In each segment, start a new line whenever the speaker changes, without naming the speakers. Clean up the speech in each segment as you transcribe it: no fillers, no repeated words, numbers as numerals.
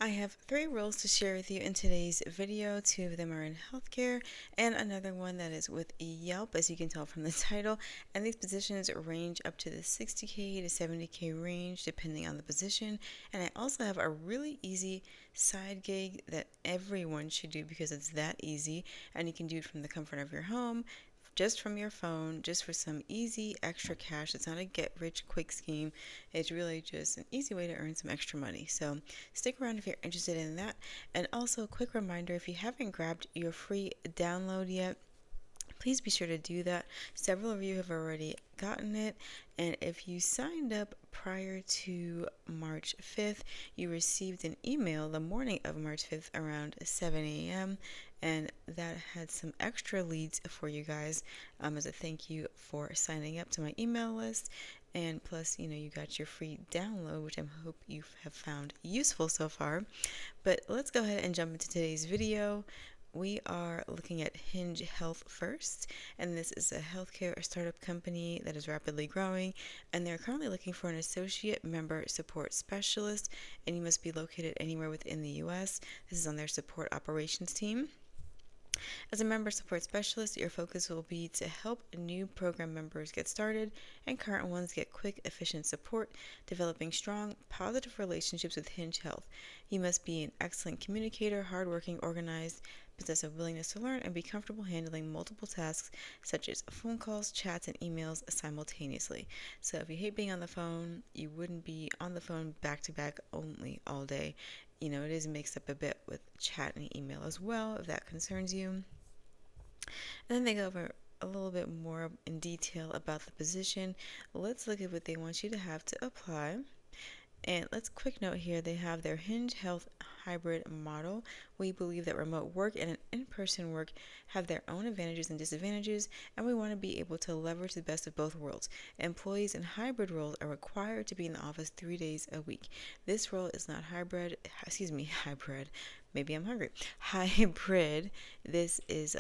I have 3 roles to share with you in today's video. 2 of them are in healthcare and another one that is with Yelp, as you can tell from the title. And these positions range up to the 60K to 70K range depending on the position. And I also have a really easy side gig that everyone should do because it's that easy and you can do it from the comfort of your home, just from your phone, just for some easy extra cash. It's not a get rich quick scheme. It's really just an easy way to earn some extra money. So stick around if you're interested in that. And also, a quick reminder, if you haven't grabbed your free download yet, please be sure to do that. Several of you have already gotten it, and if you signed up prior to March 5th, you received an email the morning of March 5th around 7 a.m., and that had some extra leads for you guys as a thank you for signing up to my email list. And plus, you got your free download, which I hope you have found useful so far. But let's go ahead and jump into today's video. We are looking at Hinge Health first, and this is a healthcare startup company that is rapidly growing, and they're currently looking for an associate member support specialist, and you must be located anywhere within the US. This is on their support operations team. As a member support specialist, your focus will be to help new program members get started and current ones get quick, efficient support, developing strong, positive relationships with Hinge Health. You must be an excellent communicator, hardworking, organized, possess a willingness to learn, and be comfortable handling multiple tasks such as phone calls, chats, and emails simultaneously. So if you hate being on the phone, you wouldn't be on the phone back to back only all day. It is mixed up a bit with chat and email as well, if that concerns you. And then they go over a little bit more in detail about the position. Let's look at what they want you to have to apply. And let's quick note here, they have their Hinge Health hybrid model. We believe that remote work and in-person work have their own advantages and disadvantages, and we want to be able to leverage the best of both worlds. Employees in hybrid roles are required to be in the office 3 days a week. This role is not hybrid. Maybe I'm hungry. Hybrid. This is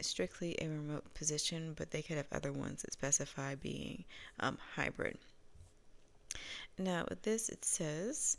strictly a remote position, but they could have other ones that specify being hybrid. Now, with this, it says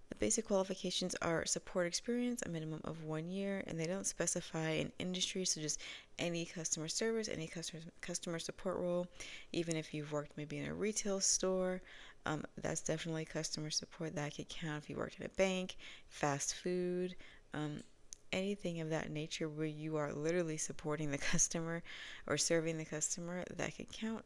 the basic qualifications are support experience, a minimum of 1 year, and they don't specify an industry, so just any customer service, any customer support role, even if you've worked maybe in a retail store, that's definitely customer support. That could count if you worked in a bank, fast food, anything of that nature where you are literally supporting the customer or serving the customer, that could count.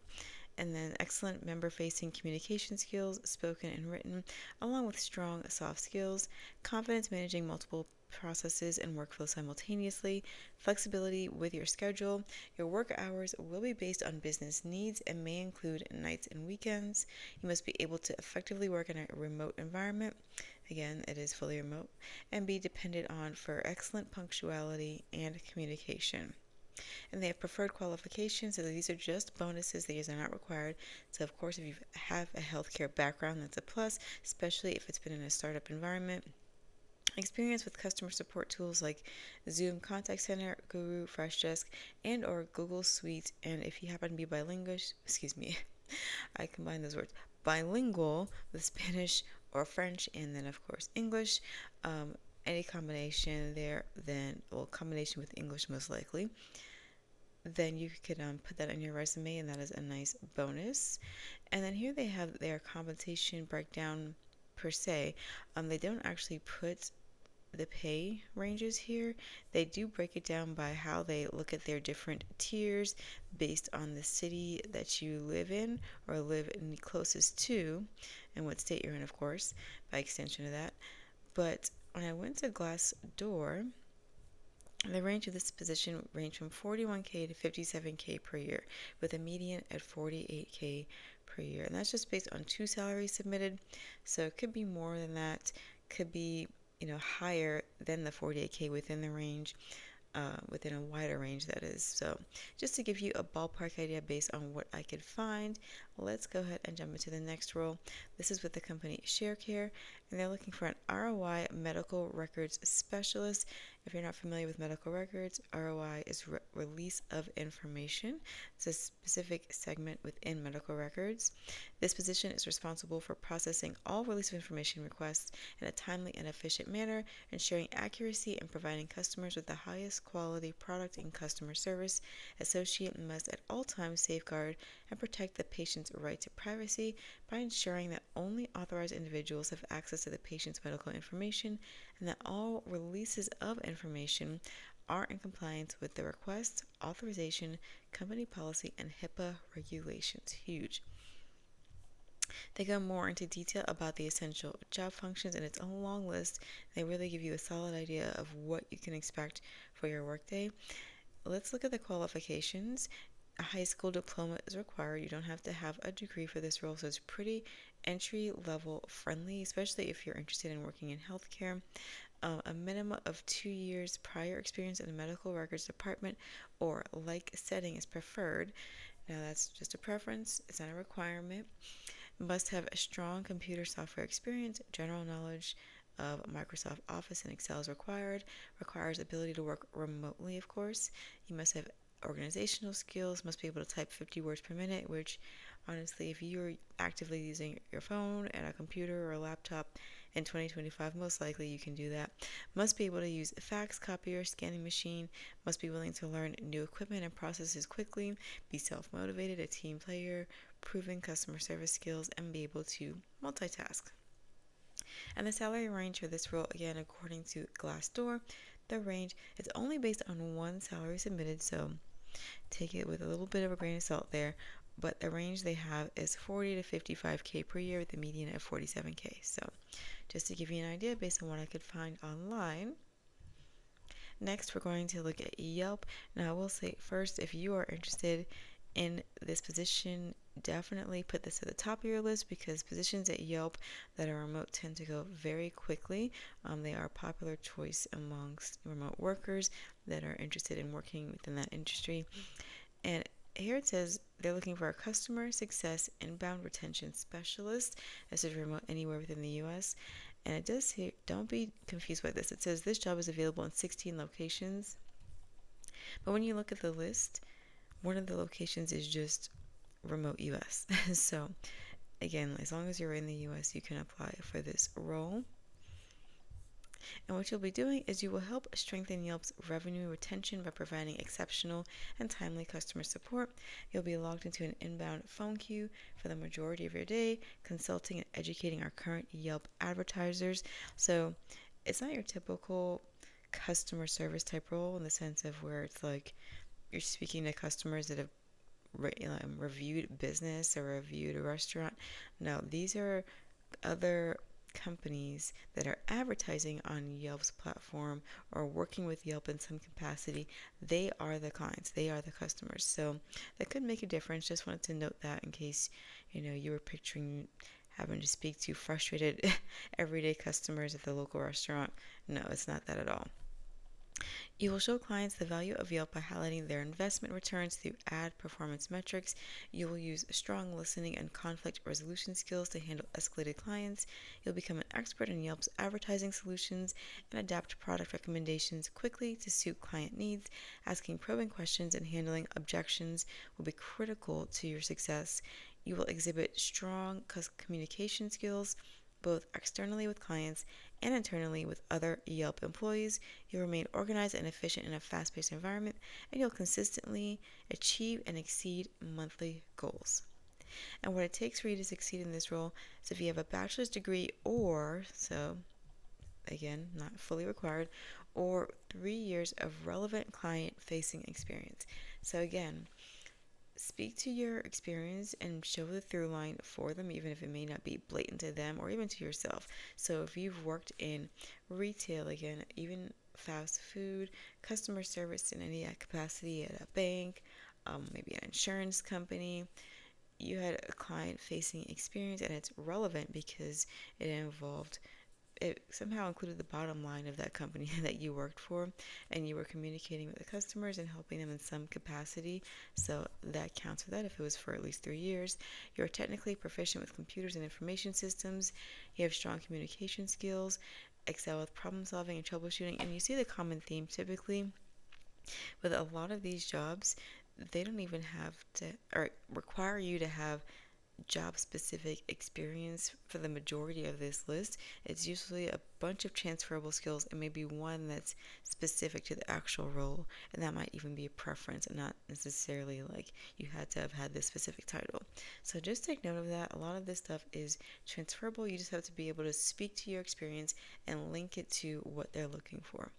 And then excellent member-facing communication skills, spoken and written, along with strong soft skills, confidence managing multiple processes and workflows simultaneously, flexibility with your schedule. Your work hours will be based on business needs and may include nights and weekends. You must be able to effectively work in a remote environment. Again, it is fully remote, and be depended on for excellent punctuality and communication. And they have preferred qualifications, so these are just bonuses. These are not required. So, of course, if you have a healthcare background, that's a plus, especially if it's been in a startup environment. Experience with customer support tools like Zoom Contact Center, Guru, Freshdesk, and or Google Suite. And if you happen to be bilingual, I combine those words, bilingual with Spanish or French, and then of course English. Any combination there, combination with English most likely, then you could put that on your resume, and that is a nice bonus. And then here they have their compensation breakdown per se. They don't actually put the pay ranges here. They do break it down by how they look at their different tiers based on the city that you live in or live in the closest to, and what state you're in, of course, by extension of that. But when I went to Glassdoor, the range of this position ranged from 41K to 57K per year, with a median at 48K per year. And that's just based on 2 salaries submitted. So it could be more than that, could be higher than the 48K within the range, within a wider range, that is. So just to give you a ballpark idea based on what I could find, let's go ahead and jump into the next role. This is with the company ShareCare, and they're looking for an ROI medical records specialist. If you're not familiar with medical records, ROI is release of information. It's a specific segment within medical records. This position is responsible for processing all release of information requests in a timely and efficient manner, ensuring accuracy and providing customers with the highest quality product and customer service. Associate must at all times safeguard and protect the patient's right to privacy by ensuring that only authorized individuals have access to the patient's medical information and that all releases of information are in compliance with the request, authorization, company policy, and HIPAA regulations. Huge. They go more into detail about the essential job functions, and it's a long list. They really give you a solid idea of what you can expect for your workday. Let's look at the qualifications. A high school diploma is required. You don't have to have a degree for this role, so it's pretty entry level friendly, especially if you're interested in working in healthcare. A minimum of 2 years prior experience in a medical records department or like setting is preferred. Now, that's just a preference, it's not a requirement. Must have a strong computer software experience, general knowledge of Microsoft Office and Excel is required. Requires ability to work remotely, of course. You must have organizational skills, must be able to type 50 words per minute, which honestly, if you're actively using your phone and a computer or a laptop in 2025, most likely you can do that. Must be able to use a fax copier, scanning machine, must be willing to learn new equipment and processes quickly, be self-motivated, a team player, proven customer service skills, and be able to multitask. And the salary range for this role, again, according to Glassdoor, the range is only based on one salary submitted, so take it with a little bit of a grain of salt there. But the range they have is 40 to 55K per year with a median of 47K. So just to give you an idea based on what I could find online. Next, we're going to look at Yelp. Now, I will say first, if you are interested in this position, definitely put this at the top of your list because positions at Yelp that are remote tend to go very quickly. They are a popular choice amongst remote workers that are interested in working within that industry. And here it says they're looking for a customer success inbound retention specialist. This is remote anywhere within the U.S. And it does say, don't be confused by this. It says this job is available in 16 locations. But when you look at the list, one of the locations is just remote US. So, again, as long as you're in the US, you can apply for this role. And what you'll be doing is you will help strengthen Yelp's revenue retention by providing exceptional and timely customer support. You'll be logged into an inbound phone queue for the majority of your day, consulting and educating our current Yelp advertisers. So it's not your typical customer service type role in the sense of where it's like you're speaking to customers that have reviewed business or reviewed a restaurant. No, these are other companies that are advertising on Yelp's platform or working with Yelp in some capacity. They are the clients, they are the customers. So that could make a difference. Just wanted to note that in case you were picturing having to speak to frustrated everyday customers at the local restaurant. No, it's not that at all. You will show clients the value of Yelp by highlighting their investment returns through ad performance metrics. You will use strong listening and conflict resolution skills to handle escalated clients. You'll become an expert in Yelp's advertising solutions and adapt product recommendations quickly to suit client needs. Asking probing questions and handling objections will be critical to your success. You will exhibit strong communication skills, both externally with clients and internally with other Yelp employees. You'll remain organized and efficient in a fast-paced environment, and you'll consistently achieve and exceed monthly goals. And what it takes for you to succeed in this role is if you have a bachelor's degree or, so again, not fully required, or 3 years of relevant client-facing experience. So again, speak to your experience and show the through line for them, even if it may not be blatant to them or even to yourself. So if you've worked in retail, again, even fast food, customer service in any capacity at a bank, maybe an insurance company, you had a client facing experience and it's relevant because it involved it somehow included the bottom line of that company that you worked for, and you were communicating with the customers and helping them in some capacity. So that counts for that if it was for at least 3 years. You're technically proficient with computers and information systems. You have strong communication skills, excel with problem solving and troubleshooting. And you see the common theme typically with a lot of these jobs, they don't even have to or require you to have job specific experience for the majority of this list. It's usually a bunch of transferable skills and maybe one that's specific to the actual role, and that might even be a preference and not necessarily like you had to have had this specific title. So just take note of that. A lot of this stuff is transferable. You just have to be able to speak to your experience and link it to what they're looking for.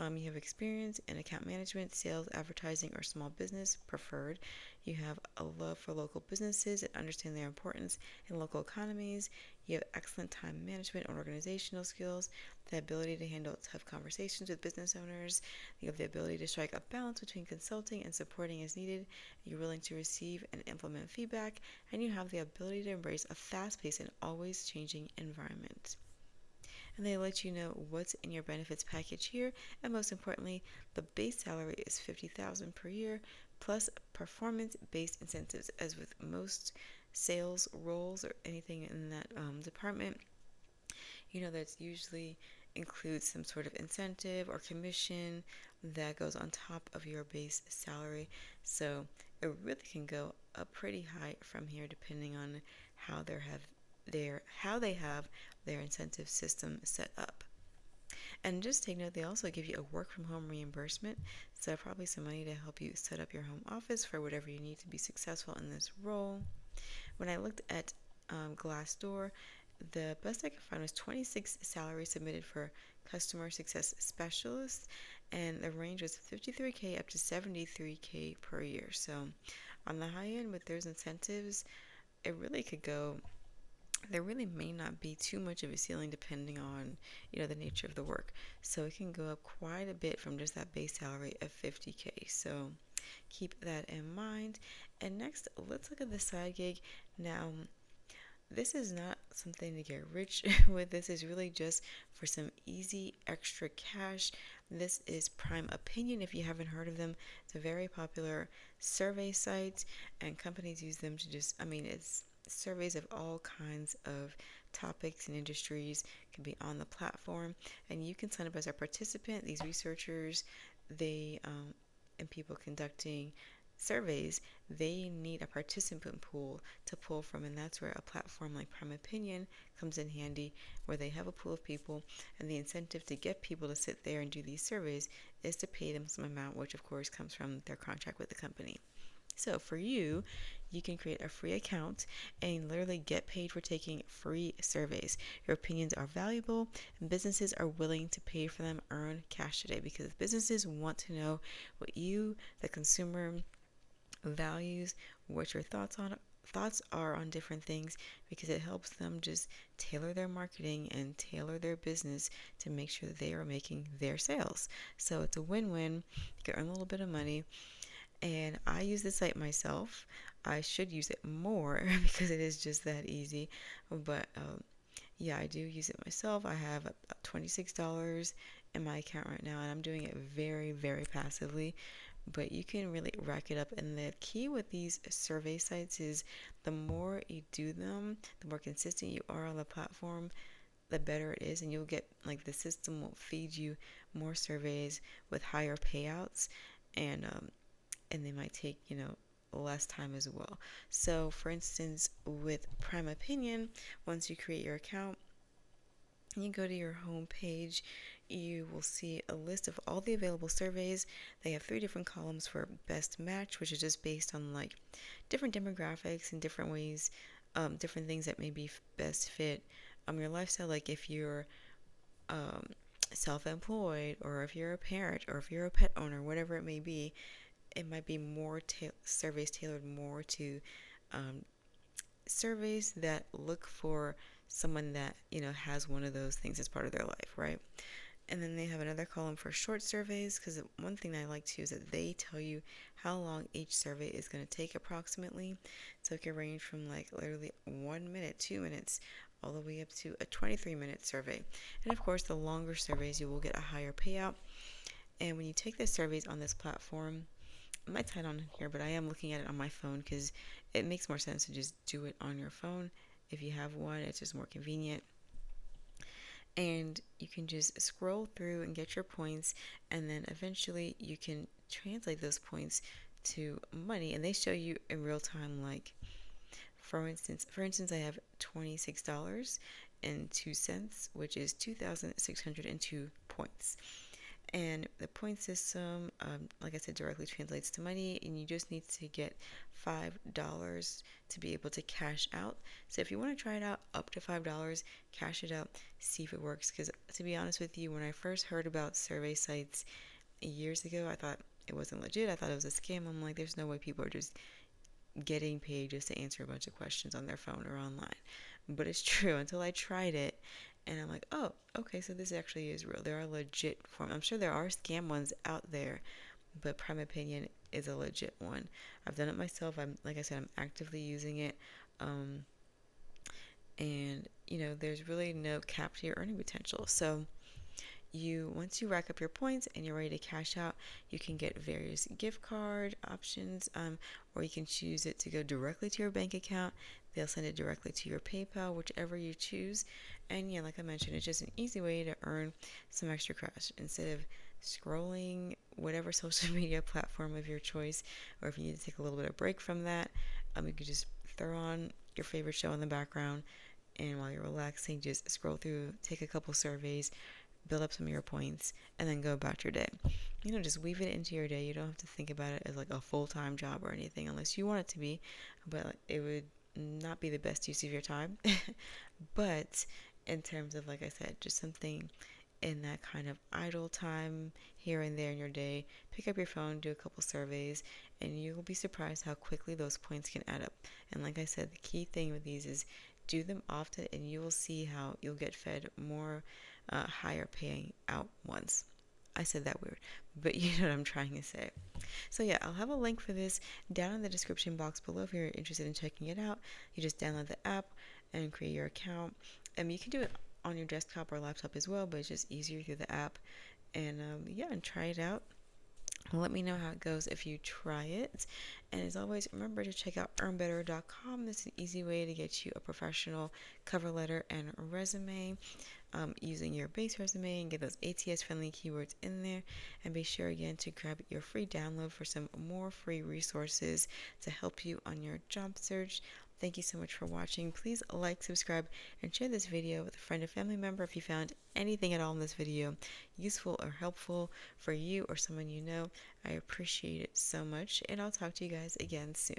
You have experience in account management, sales, advertising, or small business preferred. You have a love for local businesses and understand their importance in local economies. You have excellent time management and organizational skills, the ability to handle tough conversations with business owners. You have the ability to strike a balance between consulting and supporting as needed. You're willing to receive and implement feedback, and you have the ability to embrace a fast-paced and always changing environment. And they let you know what's in your benefits package here, and most importantly, the base salary is $50,000 per year plus performance-based incentives. As with most sales roles or anything in that department, that's usually includes some sort of incentive or commission that goes on top of your base salary. So it really can go up pretty high from here depending on how they have their incentive system set up. And just take note, they also give you a work from home reimbursement, so probably some money to help you set up your home office for whatever you need to be successful in this role. When I looked at Glassdoor, the best I could find was 26 salaries submitted for customer success specialists, and the range was 53K up to 73K per year. So on the high end with those incentives, it really could go. There really may not be too much of a ceiling depending on the nature of the work, so it can go up quite a bit from just that base salary of 50K. So keep that in mind. And next, let's look at the side gig. Now, this is not something to get rich with. This is really just for some easy extra cash. This is Prime Opinion. If you haven't heard of them, it's a very popular survey site, and companies use them to it's surveys of all kinds of topics and industries can be on the platform, and you can sign up as a participant. These researchers, they and people conducting surveys, they need a participant pool to pull from, and that's where a platform like Prime Opinion comes in handy, where they have a pool of people, and the incentive to get people to sit there and do these surveys is to pay them some amount, which of course comes from their contract with the company. So for you, you can create a free account and literally get paid for taking free surveys. Your opinions are valuable, and businesses are willing to pay for them. Earn cash today, because businesses want to know what you, the consumer, values, what your thoughts are on different things, because it helps them just tailor their marketing and tailor their business to make sure that they are making their sales. So it's a win-win. You can earn a little bit of money, and I use this site myself. I should use it more because it is just that easy. But yeah, I do use it myself. I have about $26 in my account right now, and I'm doing it very, very passively. But you can really rack it up. And the key with these survey sites is the more you do them, the more consistent you are on the platform, the better it is. And you'll get, like, the system will feed you more surveys with higher payouts. And they might take, less time as well. So, for instance, with Prime Opinion, once you create your account, and you go to your home page, you will see a list of all the available surveys. They have 3 different columns for best match, which is just based on like different demographics and different ways, different things that may be best fit your lifestyle. Like if you're um, self-employed, or if you're a parent, or if you're a pet owner, whatever it may be, it might be more surveys tailored more to um, surveys that look for someone that has one of those things as part of their life, right? And then they have another column for short surveys, because one thing I like too is that they tell you how long each survey is going to take approximately. So it can range from like literally 1 minute, 2 minutes, all the way up to a 23-minute survey. And of course, the longer surveys, you will get a higher payout. And when you take the surveys on this platform, I might tie it on here, but I am looking at it on my phone because it makes more sense to just do it on your phone. If you have one, it's just more convenient. And you can just scroll through and get your points, and then eventually you can translate those points to money, and they show you in real time. Like for instance, I have $26.02, which is 2,602 points. And the point system, like I said, directly translates to money, and you just need to get $5 to be able to cash out. So if you want to try it out, up to $5, cash it out, see if it works. Because to be honest with you, when I first heard about survey sites years ago, I thought it wasn't legit. I thought it was a scam. I'm like, there's no way people are just getting paid just to answer a bunch of questions on their phone or online. But it's true until I tried it, and I'm like, oh, okay, so this actually is real. There are legit forms. I'm sure there are scam ones out there, but Prime Opinion is a legit one. I've done it myself. Like I said, I'm actively using it. Um, and there's really no cap to your earning potential. So once you rack up your points and you're ready to cash out, you can get various gift card options, or you can choose it to go directly to your bank account. They'll send it directly to your PayPal, whichever you choose. And yeah, like I mentioned, it's just an easy way to earn some extra cash instead of scrolling whatever social media platform of your choice, or if you need to take a little bit of break from that, you can just throw on your favorite show in the background, and while you're relaxing, just scroll through, take a couple surveys, build up some of your points, and then go about your day. Just weave it into your day. You don't have to think about it as like a full-time job or anything unless you want it to be, but it would not be the best use of your time. But in terms of, like I said, just something in that kind of idle time here and there in your day, pick up your phone, do a couple surveys, and you will be surprised how quickly those points can add up. And like I said, the key thing with these is do them often, and you will see how you'll get fed more higher paying out ones. I said that weird, but you know what I'm trying to say. So yeah, I'll have a link for this down in the description box below if you're interested in checking it out. You just download the app and create your account. You can do it on your desktop or laptop as well, but it's just easier through the app. And yeah, and try it out. Let me know how it goes if you try it. And as always, remember to check out earnbetter.com. This is an easy way to get you a professional cover letter and resume, using your base resume, and get those ATS friendly keywords in there. And be sure again to grab your free download for some more free resources to help you on your job search. Thank you so much for watching. Please like, subscribe, and share this video with a friend or family member if you found anything at all in this video useful or helpful for you or someone you know. I appreciate it so much, and I'll talk to you guys again soon.